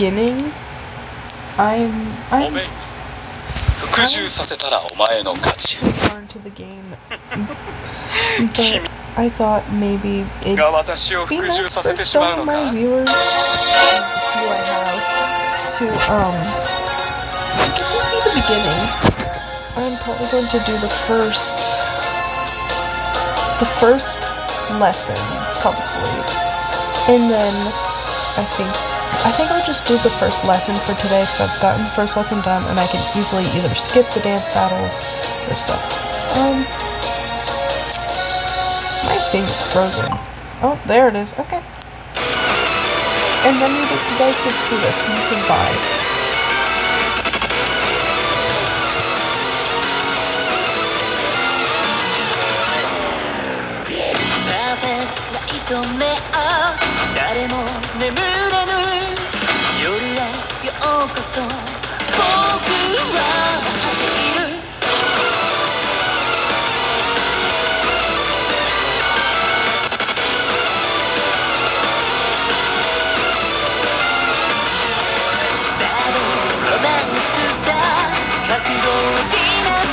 beginning, I'm復讐させたらお前の勝ち。 far into the game, but I thought maybe it'd が私を be 復讐 nice させ for てしま some う of の my か。 viewers, the few I have, to get to see the beginning. I'm probably going to do the first lesson, probably, and then I think I'll just do the first lesson for today because I've gotten the first lesson done and I can easily either skip the dance battles or stuff. My thing is frozen. Oh, there it is. Okay. And then you guys get to see this because you can buy. 誰も眠れぬ夜へようこそ僕は待っているロマンスさ覚悟を決め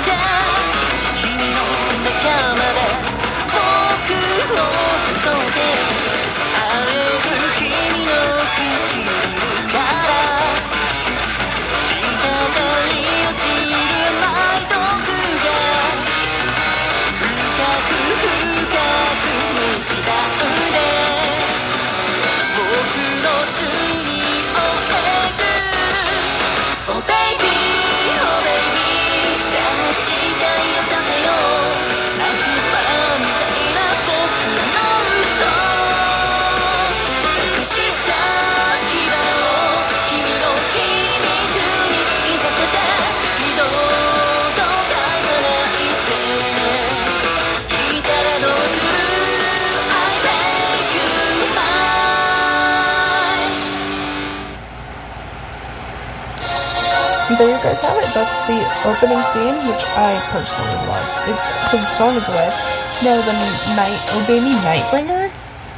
た君の中まで僕を誘って会える君の唇から滴り落ちる舞い毒が深く深くむしばんで僕の罪をえぐる Oh baby, oh baby 誓いを立てよう悪魔みたいな僕の嘘隠した牙を君の皮肉に突き立てて二度と返さないでいたらどうする I make you mine There you guys have it. That's the opening scene, which I personally love. The song is away. Now the Oh Baby Nightbringer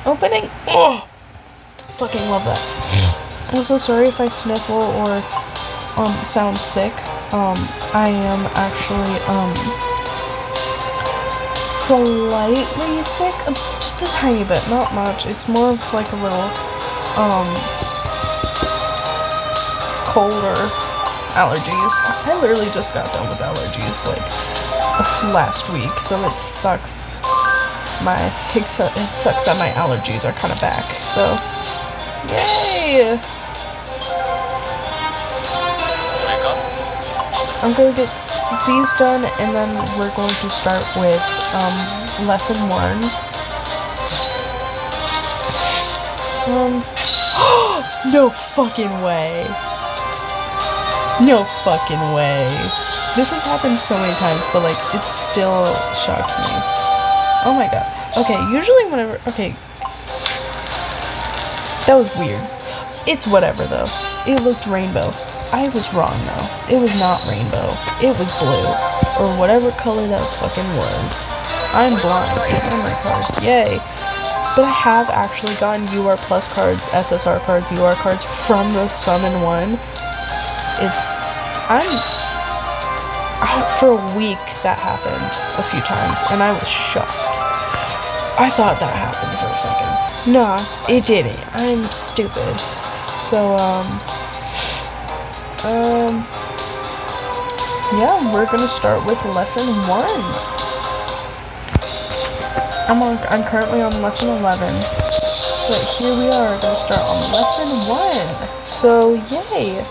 opening. Oh, fucking love that. Also, sorry if I sniffle or sound sick. I am actually slightly sick, just a tiny bit, not much. It's more of like a little cold or allergies. I literally just got done with allergies like last week, so it sucks. It sucks that my allergies are kind of back. So, yay! I'm gonna get these done, and then we're going to start with lesson 1. No fucking way. No fucking way. This has happened so many times, but like, it still shocks me. Oh my god. Okay, usually whenever... Okay. That was weird. It's whatever, though. It looked rainbow. I was wrong, though. It was not rainbow. It was blue. Or whatever color that fucking was. I'm blind. Oh my god. Yay. But I have actually gotten UR Plus cards, SSR cards, UR cards from the Summon 1. For a week that happened a few times, and I was shocked. I thought that happened for a second. Nah, it didn't. I'm stupid. So, yeah, we're gonna start with lesson 1. I'm currently on lesson 11, but here we are, gonna start on lesson 1. So, yay!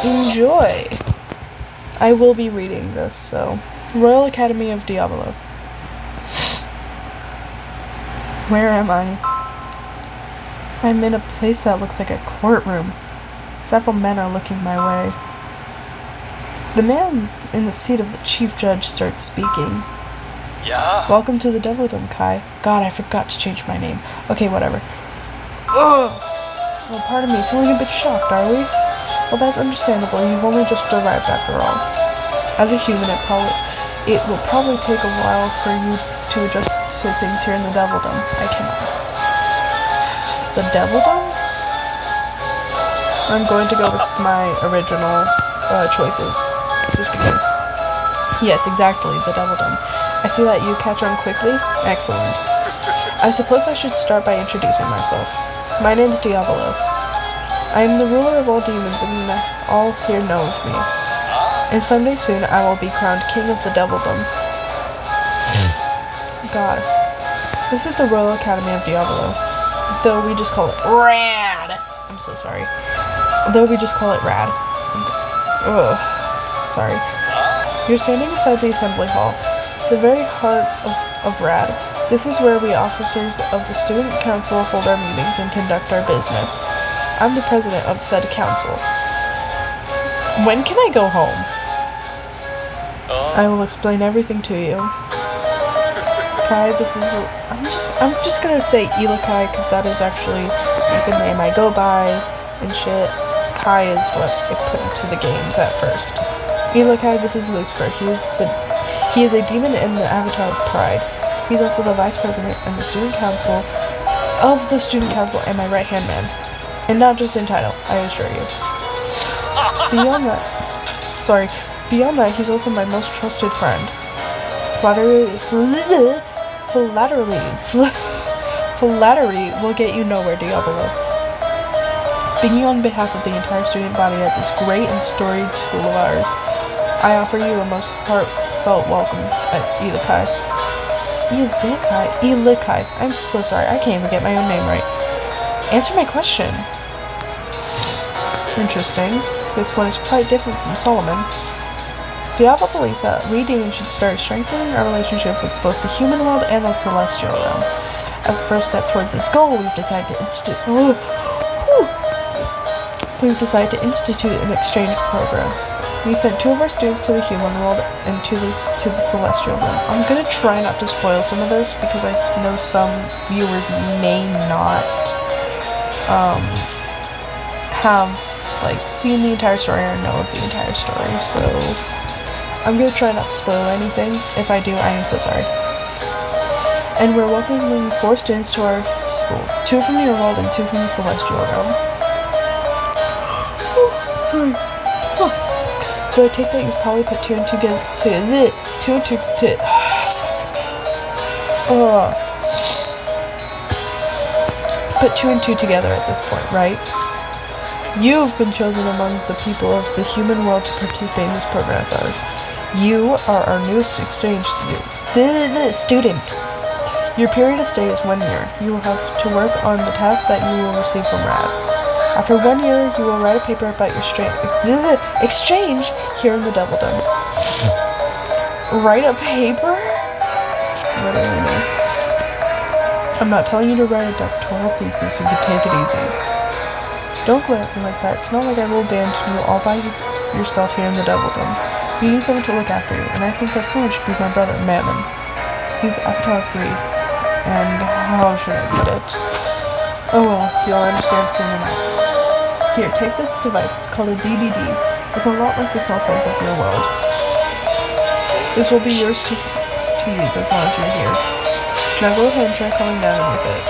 Enjoy! I will be reading this, so... Royal Academy of Diablo. Where am I? I'm in a place that looks like a courtroom. Several men are looking my way. The man in the seat of the chief judge starts speaking. Yeah. Welcome to the Devildom, Kai. God, I forgot to change my name. Okay, whatever. Ugh! Well, pardon me, feeling a bit shocked, are we? Well, that's understandable. You've only just arrived after all. As a human, it will probably take a while for you to adjust to things here in the Devildom. I cannot. The Devildom? I'm going to go with my original choices, just because. Yes, exactly, the Devil Dome. I see that you catch on quickly. Excellent. I suppose I should start by introducing myself. My name is Diavolo. I am the ruler of all demons, and all here know of me. And someday soon, I will be crowned king of the Devildom. God. This is the Royal Academy of Diavolo. Though we just call it RAD. I'm so sorry. Though we just call it RAD. Ugh. Sorry. You're standing inside the assembly hall, the very heart of RAD. This is where we officers of the student council hold our meetings and conduct our business. I'm the president of said council. When can I go home? I will explain everything to you. Kai, this is I'm just gonna say Ilokai because that is actually the name I go by and shit. Kai is what I put into the games at first. Ilokai, this is Lucifer. He is a demon in the avatar of pride. He's also the vice president and the student council and my right hand man. And not just in title, I assure you. Beyond that, he's also my most trusted friend. Flattery will get you nowhere, Diavolo. Speaking on behalf of the entire student body at this great and storied school of ours, I offer you a most heartfelt welcome at Ilokai. Ilokai. I'm so sorry, I can't even get my own name right. Answer my question. Interesting. This one is quite different from Solomon. Diavolo believes that we demons should start strengthening our relationship with both the human world and the celestial realm. As a first step towards this goal, we've decided to institute an exchange program. We sent 2 of our students to the human world and to the celestial realm. I'm gonna try not to spoil some of this because I know some viewers may not have seen the entire story or know of the entire story, so I'm gonna try not to spoil anything. If I do, I am so sorry. And we're welcoming 4 students to our school. 2 from your world and 2 from the celestial realm. Sorry. So I take that you've probably put 2 and 2 put 2 and 2 together at this point, right? You've been chosen among the people of the human world to participate in this program of ours. You are our newest exchange student. Your period of stay is 1 year. You will have to work on the tasks that you will receive from RAD. After 1 year, you will write a paper about your exchange here in the Devildom. Write a paper? Literally. I'm not telling you to write a doctoral thesis. You can take it easy. Don't glare at me like that. It's not like I will abandon you all by yourself here in the Devildom. You need someone to look after you, and I think that someone should be my brother, Mammon. He's Avatar of Greed. And how should I put it? Oh well, you'll understand soon enough. Here, take this device. It's called a DDD. It's a lot like the cell phones of your world. This will be yours to use as long as you're here. Now go ahead and try calling Mammon with it.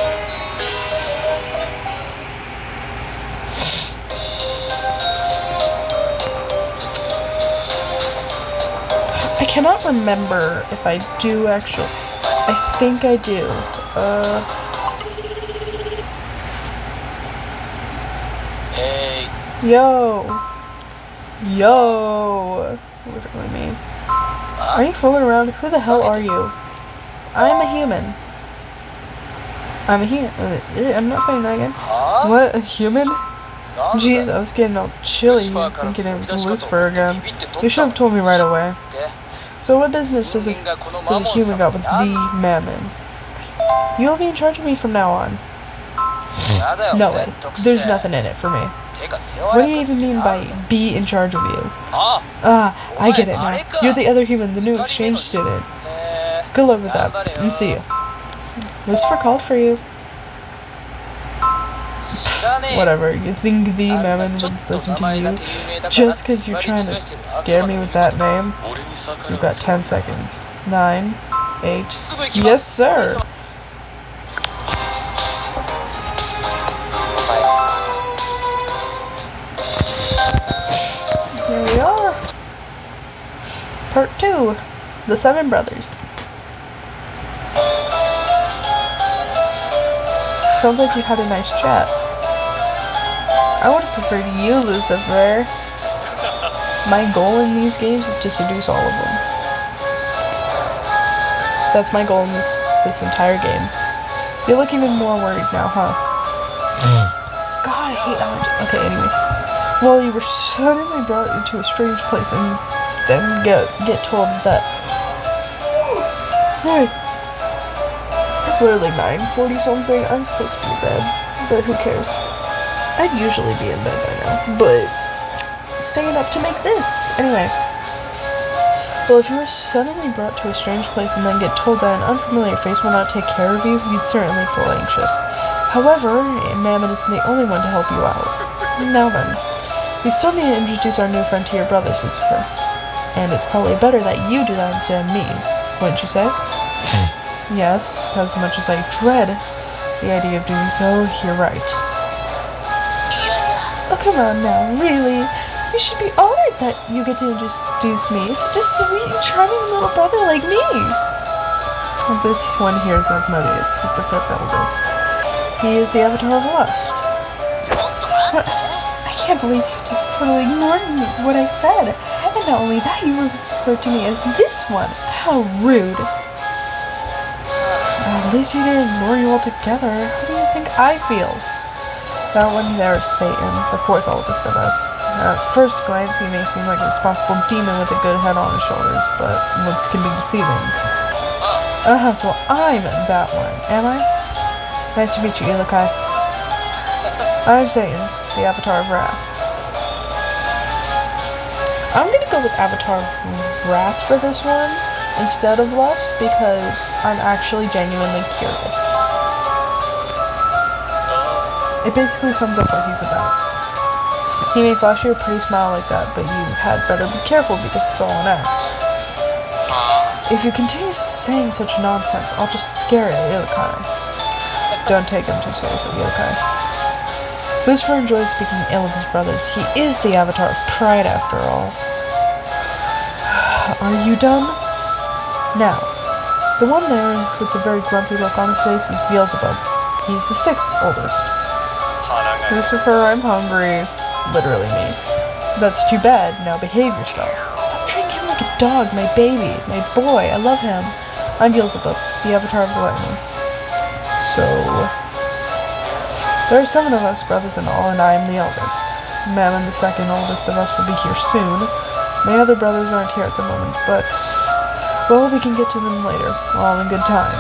I cannot remember if I do actually. I think I do. Hey. Yo. Literally me. Are you fooling around? Who the hell are you? I'm a human. I'm not saying that again. What? A human? Jeez, I was getting all chilly thinking it was Lucifer again. You should have told me right away. So what business does a human got with the Mammon? You'll be in charge of me from now on. No way. There's nothing in it for me. What do you even mean by be in charge of you? I get it now. You're the other human, the new exchange student. Good luck with that, and see you. Lucifer called for you. Whatever, you think the Mammon would listen to you just because you're trying to scare me with that name? You've got 10 seconds. 9, 8, yes sir! Part 2. The Seven Brothers. Sounds like you had a nice chat. I would have preferred you, Lucifer. My goal in these games is to seduce all of them. That's my goal in this entire game. You look even more worried now, huh? God, I hate allergy. Okay, anyway. Well, you were suddenly brought into a strange place and then get told that... Sorry. It's literally 9:40 something. I'm supposed to be in bed, but who cares? I'd usually be in bed by now, but staying up to make this. Anyway. Well, if you were suddenly brought to a strange place and then get told that an unfamiliar face will not take care of you, you'd certainly feel anxious. However, Mammon isn't the only one to help you out. Now then, we still need to introduce our new friend to your brother, Lucifer. And it's probably better that you do that instead of me, wouldn't you say? Yes, as much as I dread the idea of doing so, you're right. Oh, come on now, really? You should be honored that you get to introduce me. Such a sweet and charming little brother like me. This one here is Asmodeus. He's the fifth eldest. He is the avatar of lust. What? I can't believe you just totally ignored me, what I said. And not only that, you referred to me as this one. How rude. At least you didn't ignore you altogether. How do you think I feel? That one there is Satan, the fourth oldest of us. At first glance, he may seem like a responsible demon with a good head on his shoulders, but looks can be deceiving. So I'm that one, am I? Nice to meet you, Ilukai. I'm Satan, the Avatar of Wrath. I'm gonna go with Avatar of Wrath for this one, instead of Lust, because I'm actually genuinely curious. It basically sums up what he's about. He may flash you a pretty smile like that, but you had better be careful because it's all an act. If you continue saying such nonsense, I'll just scare Ilukai. Don't take him too seriously, Ilukai. Lucifer enjoys speaking ill of his brothers. He is the avatar of pride, after all. Are you done? Now, the one there with the very grumpy look on his face is Beelzebub. He's the sixth oldest. Lucifer, I'm hungry. Literally me. That's too bad. Now behave yourself. Stop treating him like a dog, my baby, my boy. I love him. I'm Beelzebub, the avatar of gluttony. So, there are 7 of us, brothers in all, and I am the eldest. Mammon, the second oldest of us, will be here soon. My other brothers aren't here at the moment, but, well, we can get to them later, all in good time.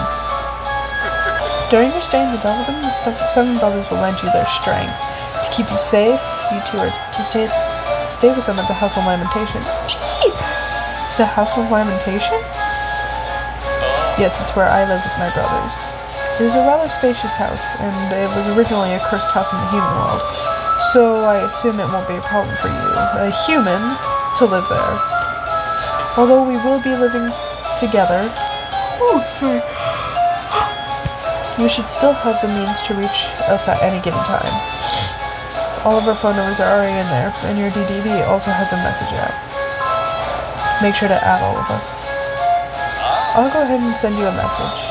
During your stay in the Devildom, the 7 brothers will lend you their strength. To keep you safe, you two are to stay with them at the House of Lamentation. The House of Lamentation? Yes, it's where I live with my brothers. It is a rather spacious house, and it was originally a cursed house in the human world, so I assume it won't be a problem for you, a human, to live there. Although we will be living together. Oh, sorry. You should still have the means to reach us at any given time. All of our phone numbers are already in there, and your DDD also has a message app. Make sure to add all of us. I'll go ahead and send you a message.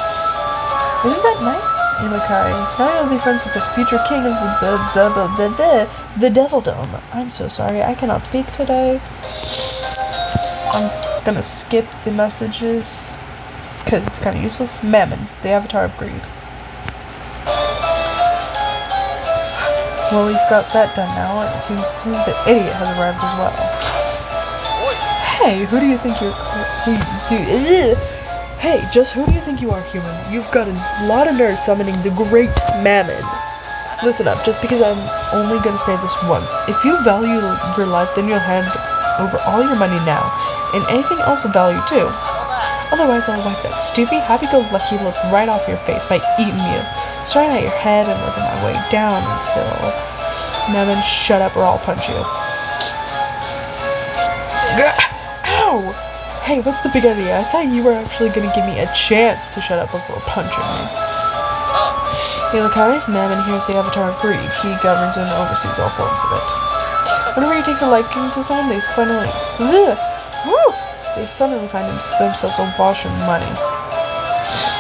Isn't that nice, Ilukai? Now you'll be friends with the future king of the Devildom. I'm so sorry, I cannot speak today. I'm gonna skip the messages, because it's kind of useless. Mammon, the avatar of greed. Well, we've got that done now, and it seems the idiot has arrived as well. Hey, who do you think you're... Hey, just who do you think you are, human? You've got a lot of nerve summoning the great Mammon. Listen up, just because I'm only gonna say this once. If you value your life, then you'll hand over all your money now, and anything else of value too. Otherwise, I'll wipe that stupid, happy-go-lucky look right off your face by eating you, starting at your head and working my way down until... Now then, shut up or I'll punch you. Ow! Hey, what's the big idea? I thought you were actually gonna give me a chance to shut up before punching me. Ilukai, Mammon here's the avatar of greed. He governs and oversees all forms of it. Whenever he takes a liking to someone, they finally... they suddenly find themselves awash in money.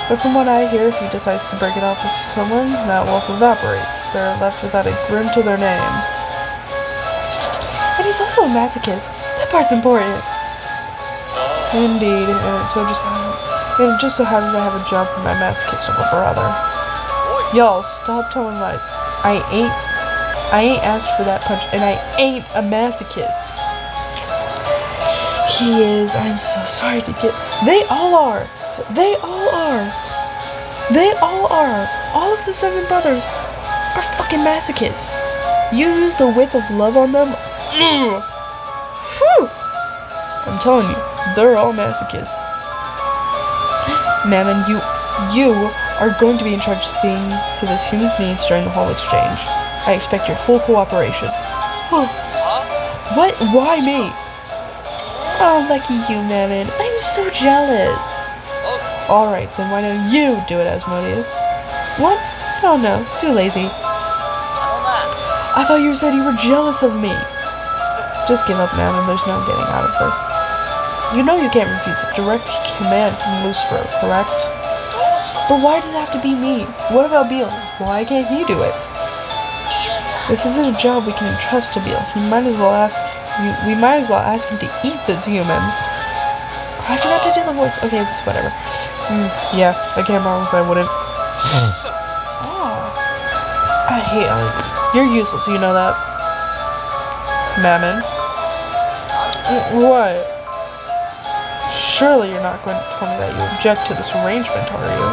But from what I hear, if he decides to break it off with someone, that wealth evaporates. They're left without a groom to their name. And he's also a masochist. That part's important. Indeed, and it just so happens I have a job for my masochist little brother. Y'all, stop telling lies. I ain't asked for that punch, and I ain't a masochist. He is. I'm so sorry to get. They all are. They all are. They all are. All of the 7 brothers are fucking masochists. You use the whip of love on them. Whew. I'm telling you, they're all masochists. Mammon, you are going to be in charge of seeing to this human's needs during the whole exchange. I expect your full cooperation. Huh. What? Why me? Oh, lucky you, Mammon. I'm so jealous. Alright, then why don't you do it, Asmodeus? What? Oh no, too lazy. I thought you said you were jealous of me. Just give up, Mammon. There's no getting out of this. You know you can't refuse a direct command from Lucifer, correct? But why does it have to be me? What about Beal? Why can't he do it? This isn't a job we can entrust to Beal. We might as well ask him to eat this human. I forgot to do the voice. Okay, it's whatever. Yeah, I can't promise I wouldn't. I hate Alex. You're useless, you know that. Mammon. What? Surely you're not going to tell me that you object to this arrangement, are you?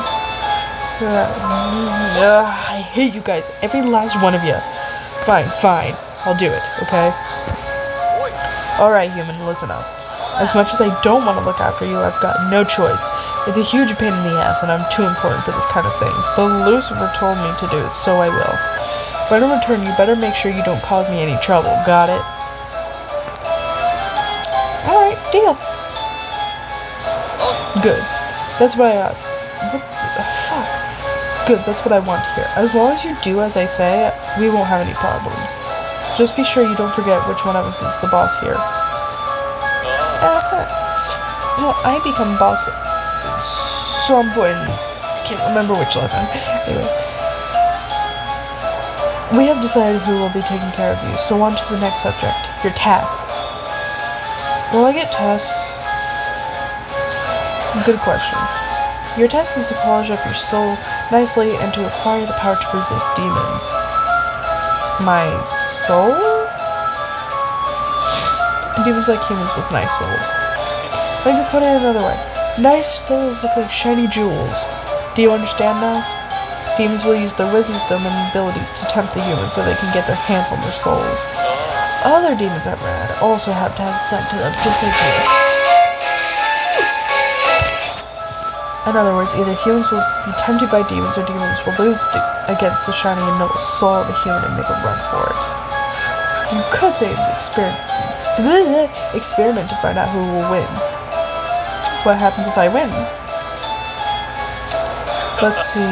I hate you guys. Every last one of you. Fine. I'll do it, okay? Alright, human, listen up. As much as I don't want to look after you, I've got no choice. It's a huge pain in the ass, and I'm too important for this kind of thing. But Lucifer told me to do it, so I will. But in return, you better make sure you don't cause me any trouble. Got it? Alright, deal. Good. That's what what the fuck? Good, that's what I want to hear. As long as you do as I say, we won't have any problems. Just be sure you don't forget which one of us is the boss here. Well, I become boss at some point. I can't remember which lesson. Anyway. We have decided who will be taking care of you, so on to the next subject. Your tasks. Will I get tasks? Good question. Your task is to polish up your soul nicely and to acquire the power to resist demons. My soul? Demons like humans with nice souls. Let me put it another way. Nice souls look like shiny jewels. Do you understand now? Demons will use their wisdom and abilities to tempt the humans so they can get their hands on their souls. Other demons I've read also have tasks assigned to them, just like you. In other words, either humans will be tempted by demons or demons will lose against the shiny and noble soul of a human and make a run for it. You could say it's an experiment to find out who will win. What happens if I win? Let's see.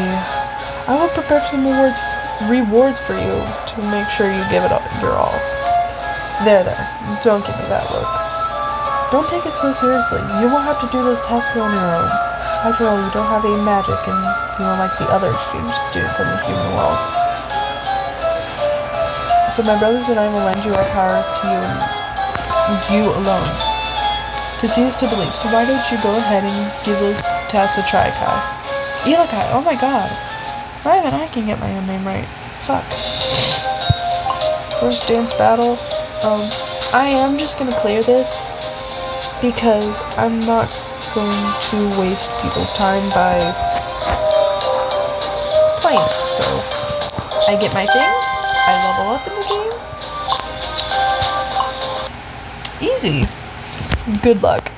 I will prepare some rewards for you to make sure you give it your all. There. Don't give me that look. Don't take it so seriously. You won't have to do those tasks on your own. After all, you don't have any magic, and you are like the other exchange student from the human world. So my brothers and I will lend you our power to you and you alone. To see is to believe, so why don't you go ahead and give those tasks a try, Kai? Elikai, oh my god. Not even I can get my own name right. Fuck. First dance battle. I am just gonna clear this because I'm not going to waste people's time by playing. So I get my things, I level up in the game. Easy. Good luck.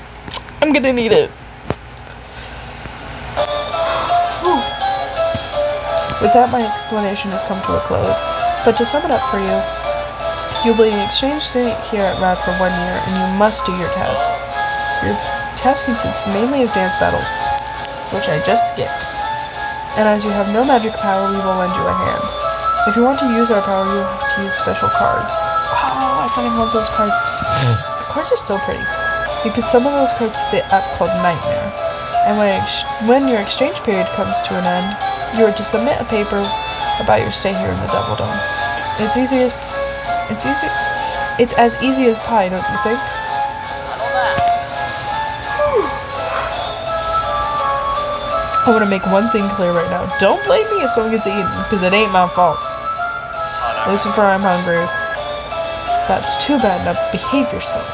I'm gonna need it. Whew. With that, my explanation has come to a close. But to sum it up for you, you'll be an exchange student here at RAD for 1 year, and you must do your test. Your test consists mainly of dance battles, which I just skipped. And as you have no magic power, we will lend you a hand. If you want to use our power, you have to use special cards. Oh, I fucking love those cards. The cards are so pretty. You can summon those cards to the app called Nightmare. And when your exchange period comes to an end, you are to submit a paper about your stay here in the Devil Dome. It's as easy as pie, don't you think? I want to make one thing clear right now. Don't blame me if someone gets eaten, because it ain't my fault. Lucifer, I'm hungry. That's too bad. Now behave yourself.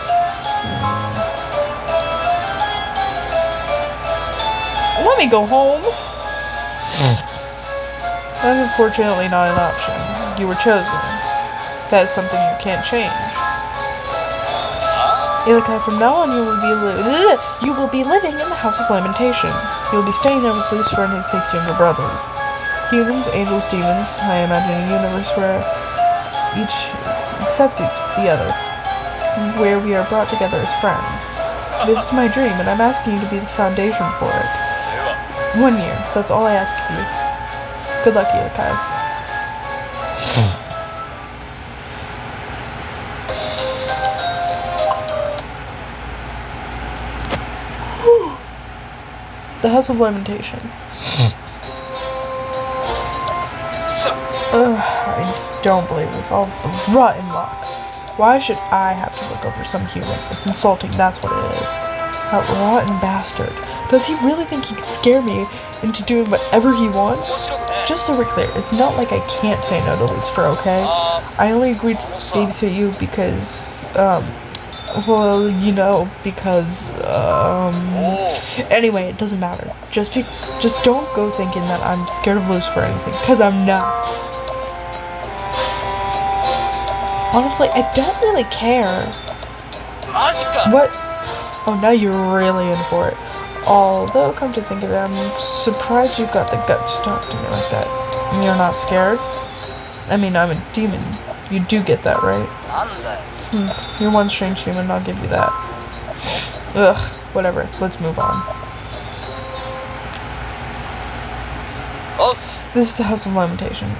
Let me go home. That's unfortunately not an option. You were chosen. That is something you can't change. Ilukai, from now on you will be living in the House of Lamentation. You will be staying there with Lucifer and his 6 younger brothers. Humans, angels, demons. I imagine a universe where each accepts the other, where we are brought together as friends. This is my dream, and I'm asking you to be the foundation for it. 1 year. That's all I ask of you. Good luck, Ilukai. The House of Lamentation. I don't believe this. All the rotten luck. Why should I have to look over some human? It's insulting, that's what it is. That rotten bastard. Does he really think he can scare me into doing whatever he wants? Just so we're clear, it's not like I can't say no to Lucifer, okay? I only agreed to babysit you because, well, you know, because, anyway, it doesn't matter. Just don't go thinking that I'm scared of Lucifer or anything, because I'm not. Honestly, I don't really care. What? Oh, now you're really in for it. Although, come to think of it, I'm surprised you got the guts to talk to me like that. You're not scared? I mean, I'm a demon. You do get that, right? You're one strange human, I'll give you that. Ugh, whatever. Let's move on. This is the House of Lamentation.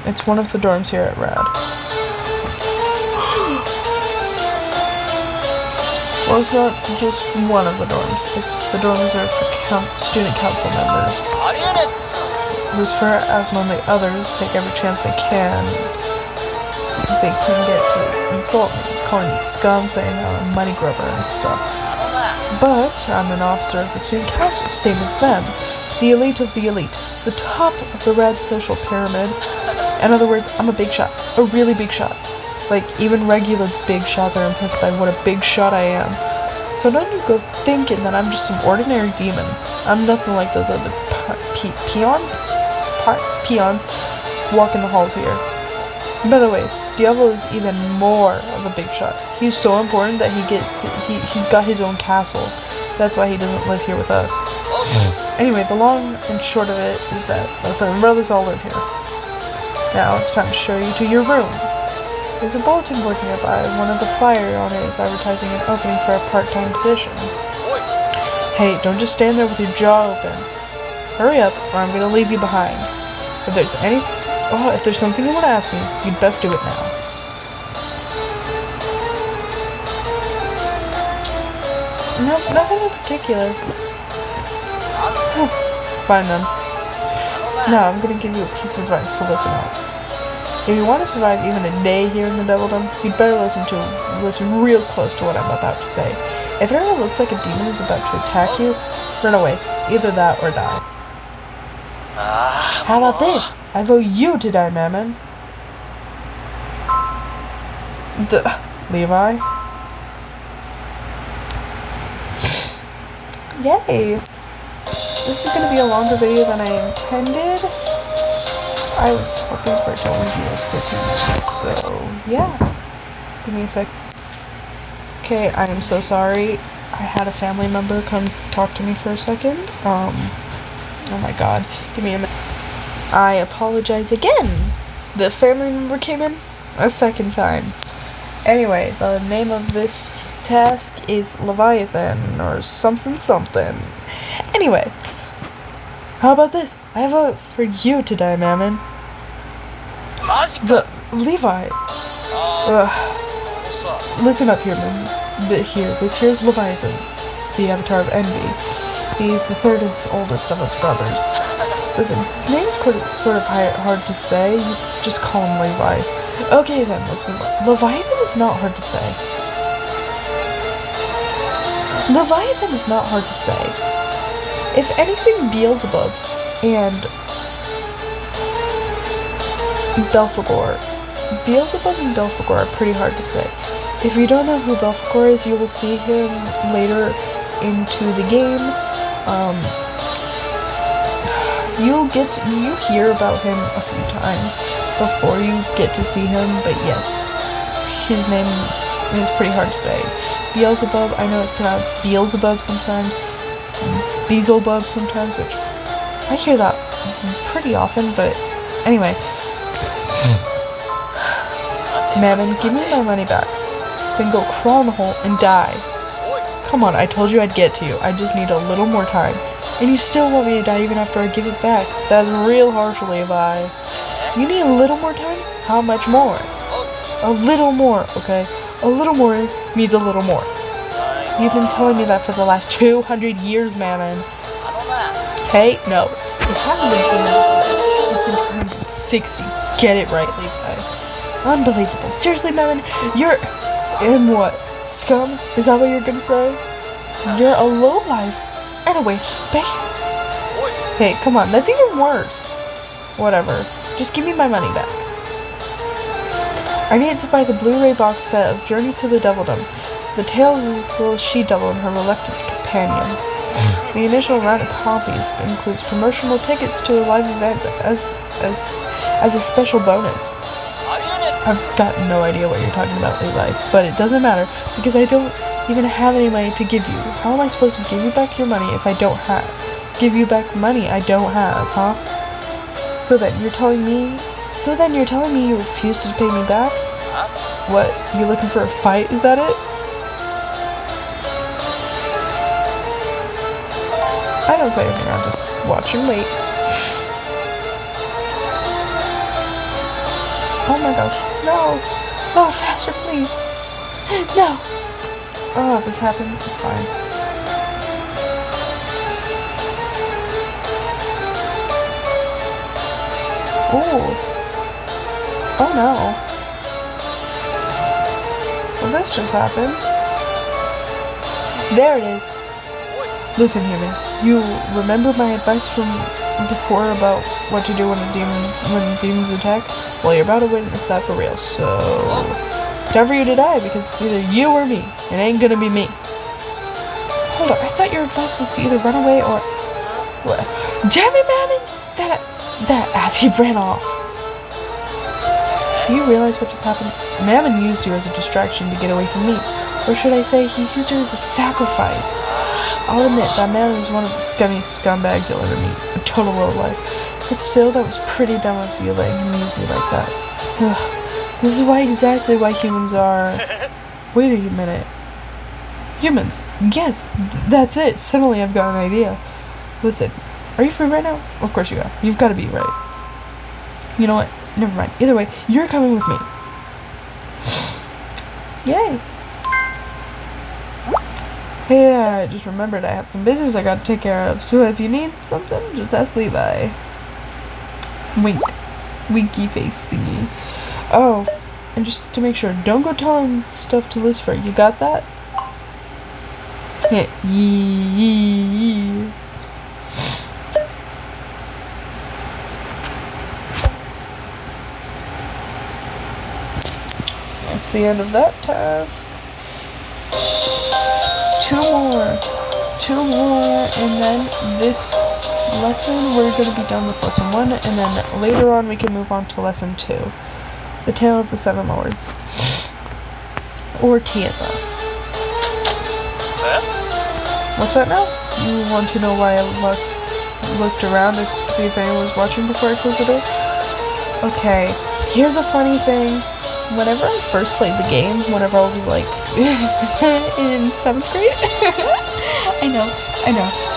It's one of the dorms here at RAD. Well, it's not just one of the dorms. It's the dorm reserved for student council members. Lucifer, Asma, and the others take every chance they can get to insult me, calling me scum, saying I'm a money grubber and stuff. But I'm an officer of the student council, same as them. The elite of the elite. The top of the red social pyramid. In other words, I'm a big shot. A really big shot. Like, even regular big shots are impressed by what a big shot I am. So don't you go thinking that I'm just some ordinary demon. I'm nothing like those other peons walking the halls here. And by the way, Diablo is even more of a big shot. He's so important that he's got his own castle. That's why he doesn't live here with us. Anyway, the long and short of it is that us and brothers all live here. Now it's time to show you to your room. There's a bulletin board nearby. One of the flyers on it is advertising an opening for a part-time position. Hey, don't just stand there with your jaw open. Hurry up, or I'm gonna leave you behind. If there's something you want to ask me, you'd best do it now. Nope, nothing in particular. Fine then. Now, I'm gonna give you a piece of advice, so listen up. If you want to survive even a day here in the Devil Dome, you'd better listen real close to what I'm about to say. If it ever looks like a demon is about to attack you, run away. Either that or die. How about this? I vote you to die, Mammon. Levi? Yay! This is going to be a longer video than I intended. I was hoping for it to only be like 15 minutes, so yeah. Give me a sec. Okay, I am so sorry. I had a family member come talk to me for a second. Oh my god. Give me a minute. I apologize again. The family member came in a second time. Anyway, the name of this task is Leviathan, or something. Anyway, how about this? I vote for you to die, Mammon. Levi. Listen up here, man. This here's Leviathan, the avatar of envy. He's the third oldest of us brothers. Listen, his name's sort of hard to say. You just call him Levi. Okay then, let's move on. Leviathan is not hard to say. Leviathan is not hard to say. If anything, Beelzebub and Belphegor. Beelzebub and Belphegor are pretty hard to say. If you don't know who Belphegor is, you will see him later into the game. You hear about him a few times before you get to see him, but yes, his name is pretty hard to say. Beelzebub, I know it's pronounced Beelzebub sometimes, Beelzebub sometimes, which I hear that pretty often, but anyway. Mammon, give me my money back. Then go crawl in the hole and die. Come on, I told you I'd get to you. I just need a little more time. And you still want me to die even after I give it back. That's real harsh, Levi. You need a little more time? How much more? A little more, okay? A little more means a little more. You've been telling me that for the last 200 years, Mammon. Hey, no. It hasn't been 200 years. It's been 260. Get it right, Levi. Unbelievable. Seriously, Mammon, you're... in what? Scum? Is that what you're gonna say? You're a lowlife and a waste of space. Hey, come on, that's even worse. Whatever. Just give me my money back. I needed to buy the Blu-ray box set of Journey to the Devildom, the tale of the little she-devil and her reluctant companion. The initial round of copies includes promotional tickets to a live event as a special bonus. I've got no idea what you're talking about, Levi, but it doesn't matter, because I don't even have any money to give you. How am I supposed to give you back your money if I don't give you back money I don't have, huh? So then you're telling me you refuse to pay me back? What, you looking for a fight, is that it? I don't say anything, I'll just watch and wait. Oh my gosh. No! No, faster, please! No! Oh, if this happens, it's fine. Ooh. Oh no. Well, this just happened. There it is. Listen, human. You remember my advice from before about what to do when demons attack? Well, you're about to witness that for real, so... time for you to die, because it's either you or me. It ain't gonna be me. Hold on, I thought your advice was to either run away or... What? Damn it, Mammon! That ass, he ran off. Do you realize what just happened? Mammon used you as a distraction to get away from me. Or should I say, he used you as a sacrifice. I'll admit, that man is one of the scummiest scumbags you'll ever meet. A total lowlife. But still, that was pretty dumb of you letting him use you like that. Ugh. This is exactly why humans are... Wait a minute. Humans. Yes, that's it. Suddenly I've got an idea. Listen, are you free right now? Of course you are. You've got to be, right? You know what? Never mind. Either way, you're coming with me. Yay. Hey, I just remembered I have some business I gotta take care of, so if you need something, just ask Levi. Wink. Winky face thingy. Oh, and just to make sure, don't go telling stuff to Lucifer. You got that? Yeah. Yee. That's the end of that task. Two more, and then this lesson, we're going to be done with lesson 1, and then later on we can move on to lesson 2. The Tale of the Seven Lords. Or TSL. What's that now? You want to know why I looked around to see if anyone was watching before I closed the door? Okay, here's a funny thing. Whenever I first played the game, whenever I was like in 7th grade, I know,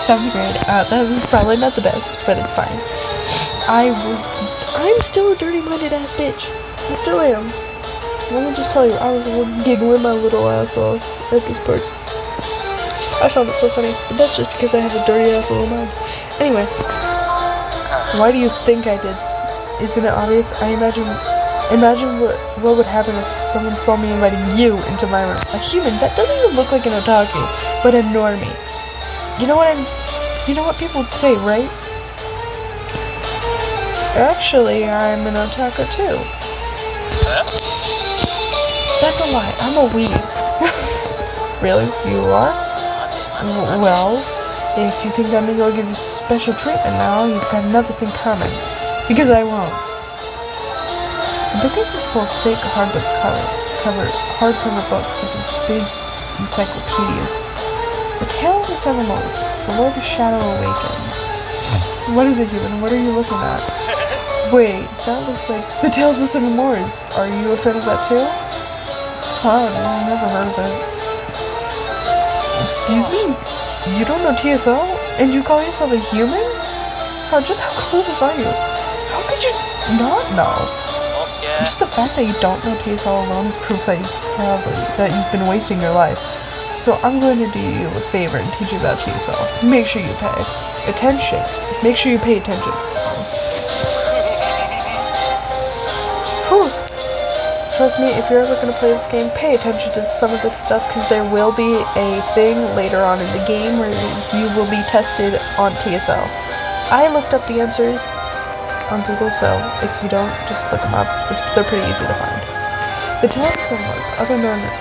7th grade, that was probably not the best, but it's fine. I'm still a dirty-minded ass bitch. I still am. let me just tell you, I was giggling my little ass off at this part. I found it so funny, but that's just because I have a dirty ass little mind. Anyway, why do you think I did? Isn't it obvious? Imagine what would happen if someone saw me inviting you into my room. A human that doesn't even look like an otaku, but a normie. You know what people would say, right? Actually, I'm an otaku too. That's a lie. I'm a weeb. Really? You are? Well, if you think that means I'll give you special treatment now, you've got another thing coming. Because I won't. The bookcase is full of thick hardcover books, such as big encyclopedias. The Tale of the Seven Lords, The Lord of Shadow Awakens. What is it, human? What are you looking at? Wait, that looks like The Tale of the Seven Lords. Are you a fan of that too? Huh, I've never heard of it. Excuse me? You don't know TSL? And you call yourself a human? How clueless are you? How could you not know? Just the fact that you don't know TSL alone is proof that you've been wasting your life. So I'm going to do you a favor and teach you about TSL. Make sure you pay attention. Make sure you pay attention. Whew. Trust me, if you're ever going to play this game, pay attention to some of this stuff, because there will be a thing later on in the game where you will be tested on TSL. I looked up the answers on Google, so if you don't, just look them up. They're pretty easy to find. The Tale of the Seven Lords,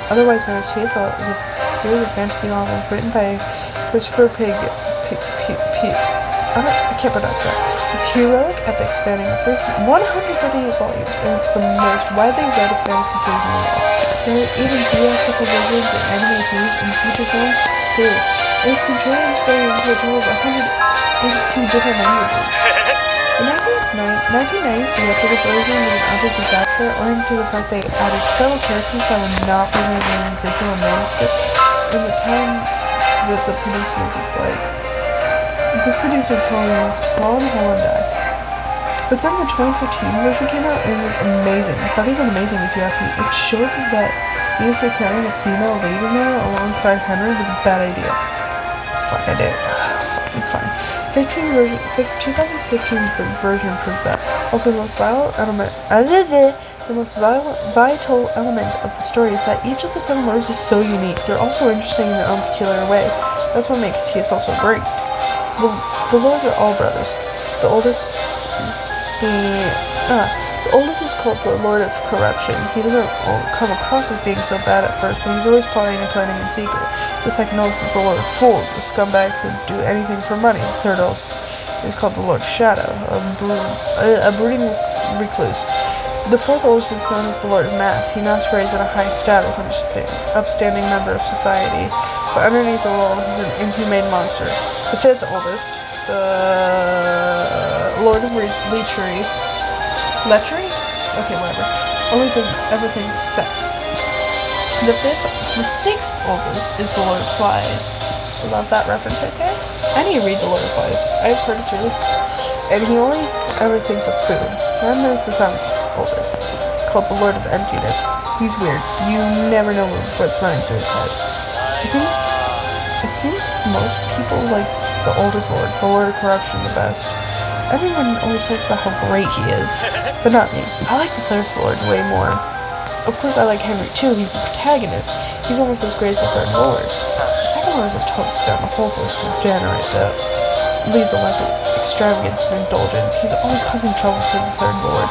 otherwise known as TSL, is a series of fantasy novels written by Christopher Pig. I can't pronounce that. It's heroic epic spanning 138 volumes, and it's the most widely read fantasy series in the world. There are even theatrical versions and anime series and feature films too. And it's been translated into a total of 182 different languages. In 1990s, the updated version was an utter disaster owing to the fact they added several characters that were not present in the original manuscript in the time that the producer was like. This producer told me to follow the whole and die. But then the 2015 version came out and it was amazing. Not even amazing if you ask me. It showed that basically carrying a female lead in there alongside Henry was a bad idea. Fuck, I did. It's fine. 2015 version proved that. Also, the most vital element of the story is that each of the seven lords is so unique. They're also interesting in their own peculiar way. That's what makes TSL so great. The lords are all brothers. The oldest is called the Lord of Corruption. He doesn't come across as being so bad at first, but he's always plotting and planning in secret. The second oldest is the Lord of Fools, a scumbag who'd do anything for money. The third oldest is called the Lord of Shadow, a brooding recluse. The fourth oldest is known as the Lord of Mass. He masquerades in a high status, upstanding member of society, but underneath the world, he's an inhumane monster. The fifth oldest, the Lord of Lechery. Okay, whatever. Only thing ever thinks of sex. The sixth oldest is the Lord of Flies. I love that reference right there. I need to read the Lord of Flies. I've heard it's really. And he only ever thinks of food. Then there's the seventh oldest, called the Lord of Emptiness. He's weird. You never know what's running through his head. It seems most people like the oldest lord, the Lord of Corruption, the best. Everyone always talks about how great he is, but not me. I like the third lord way more. Of course, I like Henry too. He's the protagonist. He's almost as great as the third lord. The second lord is a total scum, a hopeless degenerate that leads a life of extravagance and indulgence. He's always causing trouble for the third lord.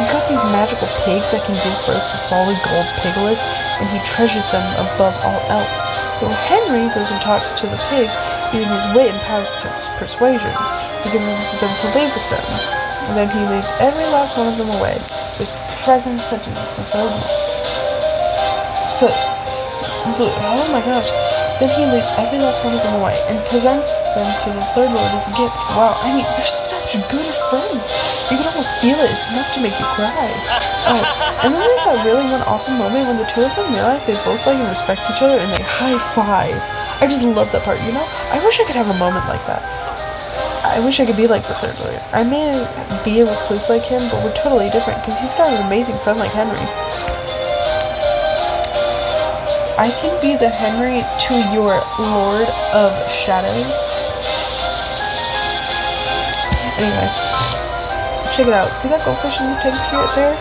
He's got these magical pigs that can give birth to solid gold piglets, and he treasures them above all else. So Henry goes and talks to the pigs, using his wit and powers of persuasion. He convinces them to live with them, and then he leads every last one of them away, with presents such as the third one. Oh my gosh. Then he leads every last one of them away, and presents them to the third lord as a gift. Wow, I mean, they're such good friends. You can almost feel it. It's enough to make you cry. Oh, and then there's that really one awesome moment when the two of them realize they both like and respect each other, and they high five. I just love that part, you know? I wish I could have a moment like that. I wish I could be like the third lord. I may be a recluse like him, but we're totally different, because he's got an amazing friend like Henry. I can be the Henry to your Lord of Shadows. Anyway, check it out. See that goldfish in the tank right there?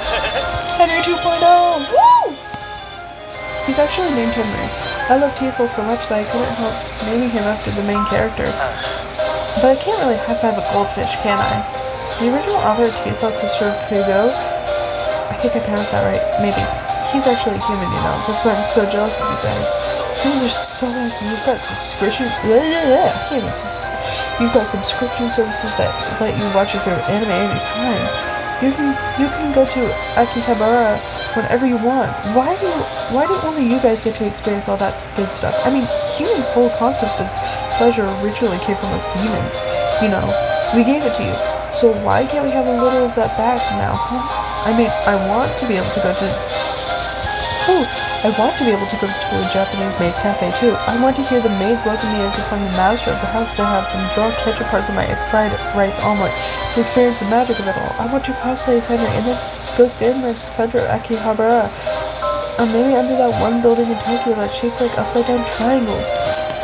Henry 2.0! Woo! He's actually named Henry. I love Teasel so much that I couldn't help naming him after the main character. But I can't really high-five a goldfish, can I? The original author of Teasel, Christopher Pugo, I think I pronounced that right, maybe. He's actually a human, you know. That's why I'm so jealous of you guys. Humans are so lucky. You've got subscription... I can't even say. You've got subscription services that let you watch your favorite anime anytime. You can go to Akihabara whenever you want. Why do only you guys get to experience all that good stuff? I mean, humans' whole concept of pleasure originally came from us demons. You know, we gave it to you. So why can't we have a little of that back now, huh? I mean, I want to be able to go to a Japanese-made cafe too. I want to hear the maids welcome me as if I'm the master of the house, to have them draw ketchup parts of my fried rice omelet, to experience the magic of it all. I want to cosplay as Henry and then go stand in the center of Akihabara. Or maybe under that one building in Tokyo that's shaped like upside-down triangles.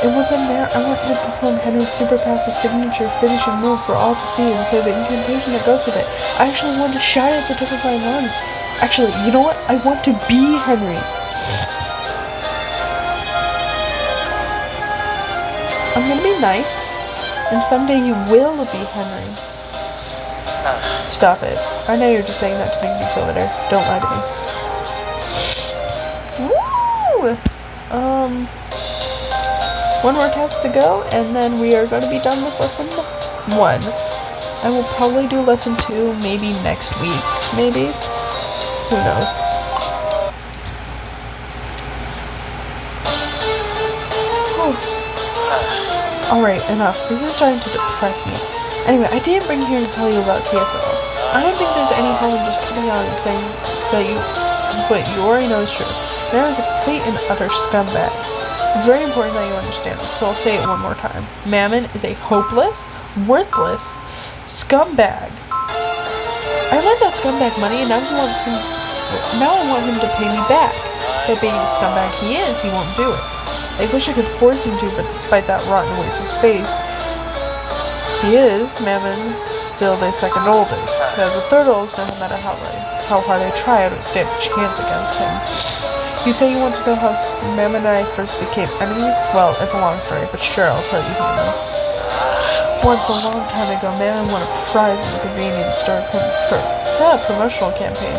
And once I'm there, I want to perform Henry's super powerful signature finishing move for all to see and say the incantation that goes with it. I actually want to shout at the tip of my lungs. Actually, you know what? I want to be Henry. I'm gonna be nice, and someday you will be Henry. Stop it. I know you're just saying that to make me feel better. Don't lie to me. Woo! One more test to go, and then we are going to be done with lesson 1. I will probably do lesson 2 maybe next week. Maybe? Who knows? Alright, enough. This is starting to depress me. Anyway, I didn't bring you here to tell you about TSO. I don't think there's any harm in just coming out and saying that but you already know it's true. Man is a complete and utter scumbag. It's very important that you understand this, so I'll say it one more time. Mammon is a hopeless, worthless scumbag. I lent that scumbag money, and now I want him to pay me back. But being the scumbag he is, he won't do it. I wish I could force him to, but despite that rotten waste of space, Mammon still the second oldest. As the third oldest, no matter how hard I try, I don't stand a chance against him. You say you want to know how Mammon and I first became enemies? Well, it's a long story, but sure, I'll tell you now. Once, a long time ago, Mammon won a prize in the convenience store promotional campaign.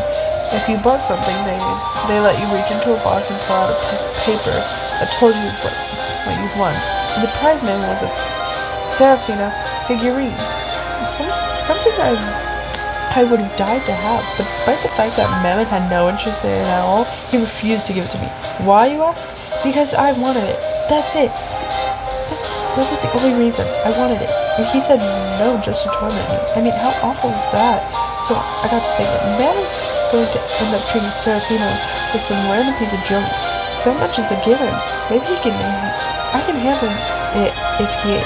If you bought something, they let you reach into a box and pull out a piece of paper that told you what you've won. And the prize man was a Seraphina figurine. Something I would have died to have, but despite the fact that Mammon had no interest in it at all, he refused to give it to me. Why, you ask? Because I wanted it. That's it. That was the only reason. I wanted it. And he said no just to torment me. I mean, how awful is that? So I got to thinking, Mammon's going to end up treating Serafino with some random piece of junk. That much is a given. Maybe I can handle it if he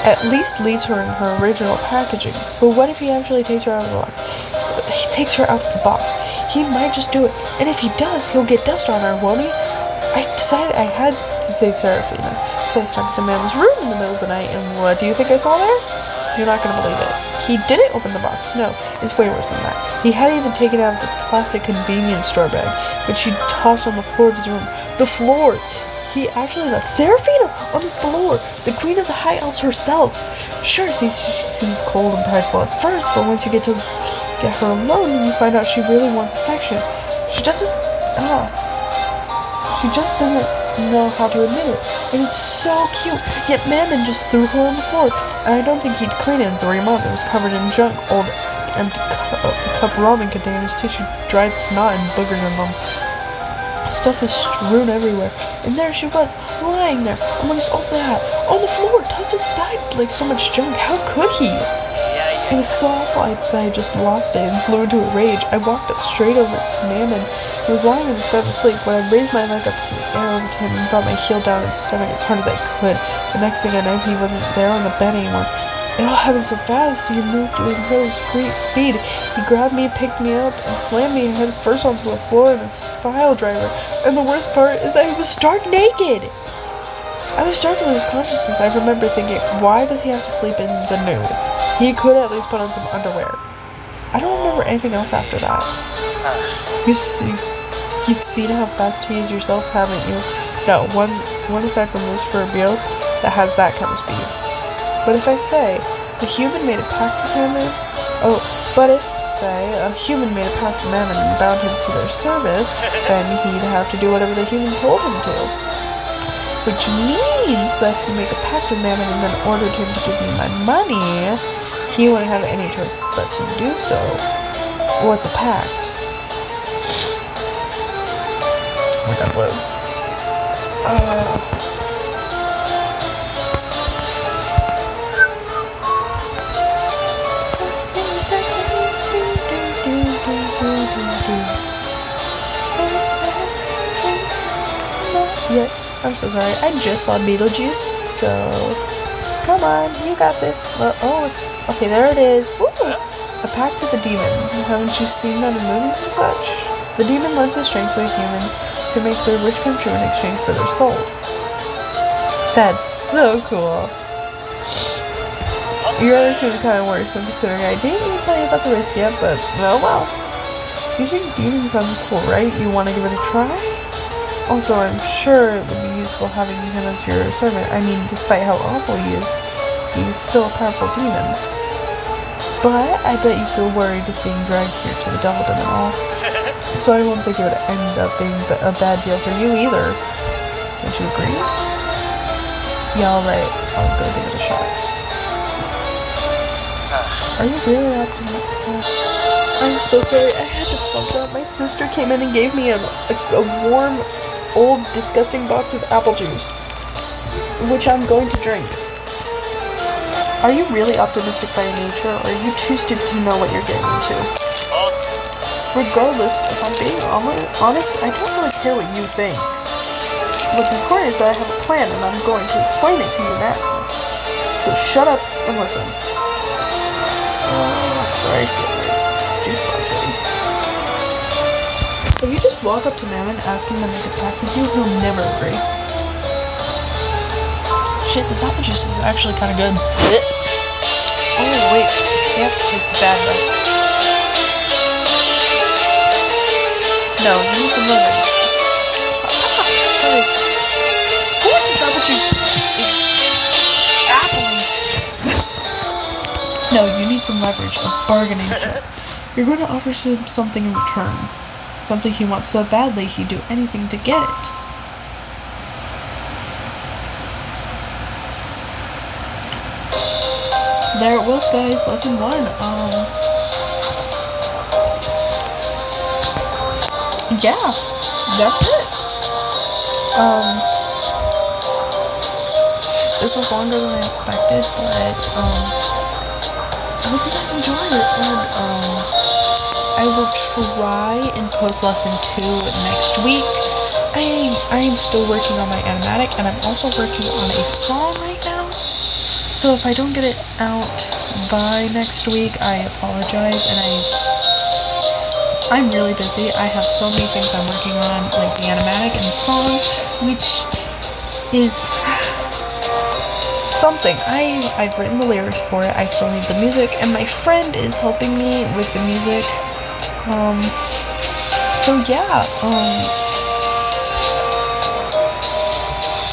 at least leaves her in her original packaging. But what if he actually takes her out of the box? He takes her out of the box. He might just do it. And if he does, he'll get dust on her, won't he? I decided I had to save Serafina. So I snuck into Mammon's room in the middle of the night, and what do you think I saw there? You're not gonna believe it. He didn't open the box. No, it's way worse than that. He hadn't even taken it out of the plastic convenience store bag, which he tossed on the floor of his room. The floor! He actually left Serafina on the floor, the queen of the high elves herself. Sure, she seems cold and prideful at first, but once you get her alone, and you find out she really wants affection, she just doesn't know how to admit it. And it's so cute. Yet Mammon just threw her on the floor. And I don't think he'd clean it in 3 months. It was covered in junk, old empty cup ramen containers, tissue, dried snot, and boogers in them. Stuff was strewn everywhere. And there she was, lying there, amongst all that, on the floor, tossed aside like so much junk. How could he? It was so awful that I just lost it and flew into a rage. I walked up straight over to Mammon. He was lying in his bed asleep when I raised my leg up to the air over to him and brought my heel down his stomach as hard as I could. The next thing I know, he wasn't there on the bed anymore. It all happened so fast. He moved with incredible speed. He grabbed me, picked me up, and slammed me head first onto the floor in a pile driver. And the worst part is that he was stark naked. As I started to lose consciousness, I remember thinking, why does he have to sleep in the nude? He could at least put on some underwear. I don't remember anything else after that. You've seen how fast he is yourself, haven't you? No, one aside from this for a real that has that kind of speed. But if I say a human made a pact with Mammon, a human made a pact with Mammon and bound him to their service, then he'd have to do whatever the human told him to. Which means that if you make a pact with Mammon and then ordered him to give me my money, he wouldn't have any choice but to do so. What's a pact? We got blue. Yeah, I'm so sorry. I just saw Beetlejuice, so come on, you got this. Oh, it's okay. There it is. Woo! A pact with the demon. Haven't you seen that in movies and such? The demon lends his strength to a human to make their wish come true in exchange for their soul. That's so cool. Your attitude is kind of worse than considering I didn't even tell you about the risk yet, but oh well. You think demon sounds cool, right? You want to give it a try? Also, I'm sure it would be useful having him as your servant. I mean, despite how awful he is, he's still a powerful demon. But I bet you feel worried of being dragged here to the Devildom and all. So I won't think it would end up being a bad deal for you either. Don't you agree? Yeah, alright. I'll go give it a shot. Are you really optimistic? I'm so sorry. I had to pause that. My sister came in and gave me a warm, old, disgusting box of apple juice, which I'm going to drink. Are you really optimistic by nature, or are you too stupid to know what you're getting into? Regardless, if I'm being honest, I don't really care what you think. What's important is that I have a plan, and I'm going to explain it to you now. So shut up and listen. Sorry, get my juice box ready. If you just walk up to Mammon, ask him to make a pact with you, he'll never agree. Shit, this apple juice is actually kind of good. Oh wait, the aftertaste is bad though. No, you need some lemon. Sorry. Oh, this apple juice is apple. No, you need some leverage, a bargaining chip. You're going to offer him something in return. Something he wants so badly he'd do anything to get it. There it was, guys. Lesson 1. Yeah, that's it. This was longer than I expected, but I hope you guys enjoyed it, and I will try and post lesson 2 next week. I am still working on my animatic, and I'm also working on a song right now. So if I don't get it out by next week, I apologize, and I'm really busy. I have so many things I'm working on, like the animatic and the song, which is something. I've written the lyrics for it. I still need the music, and my friend is helping me with the music. So yeah,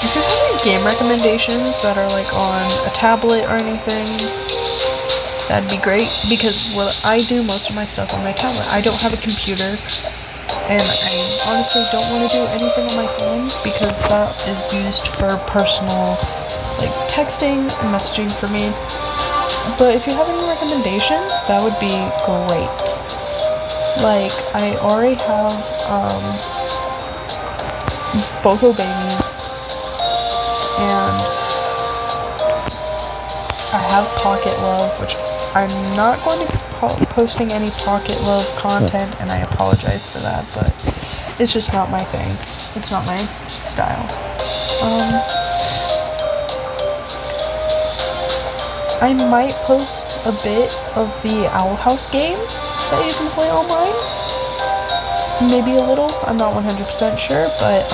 if you have any game recommendations that are like on a tablet or anything, that'd be great, because I do most of my stuff on my tablet. I don't have a computer, and I honestly don't want to do anything on my phone, because that is used for personal, like, texting and messaging for me. But if you have any recommendations, that would be great. Like, I already have, both babies, and I have Pocket Love, which I'm not going to be posting any Pocket Love content, and I apologize for that, but it's just not my thing. It's not my style. I might post a bit of the Owl House game that you can play online. Maybe a little, I'm not 100% sure, but,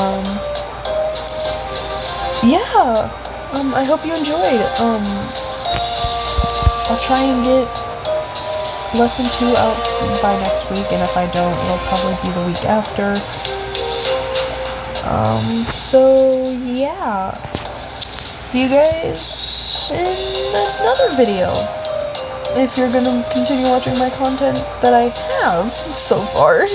yeah, I hope you enjoyed. I'll try and get lesson 2 out by next week, and if I don't, it'll probably be the week after. So, yeah. See you guys in another video. If you're gonna continue watching my content that I have so far.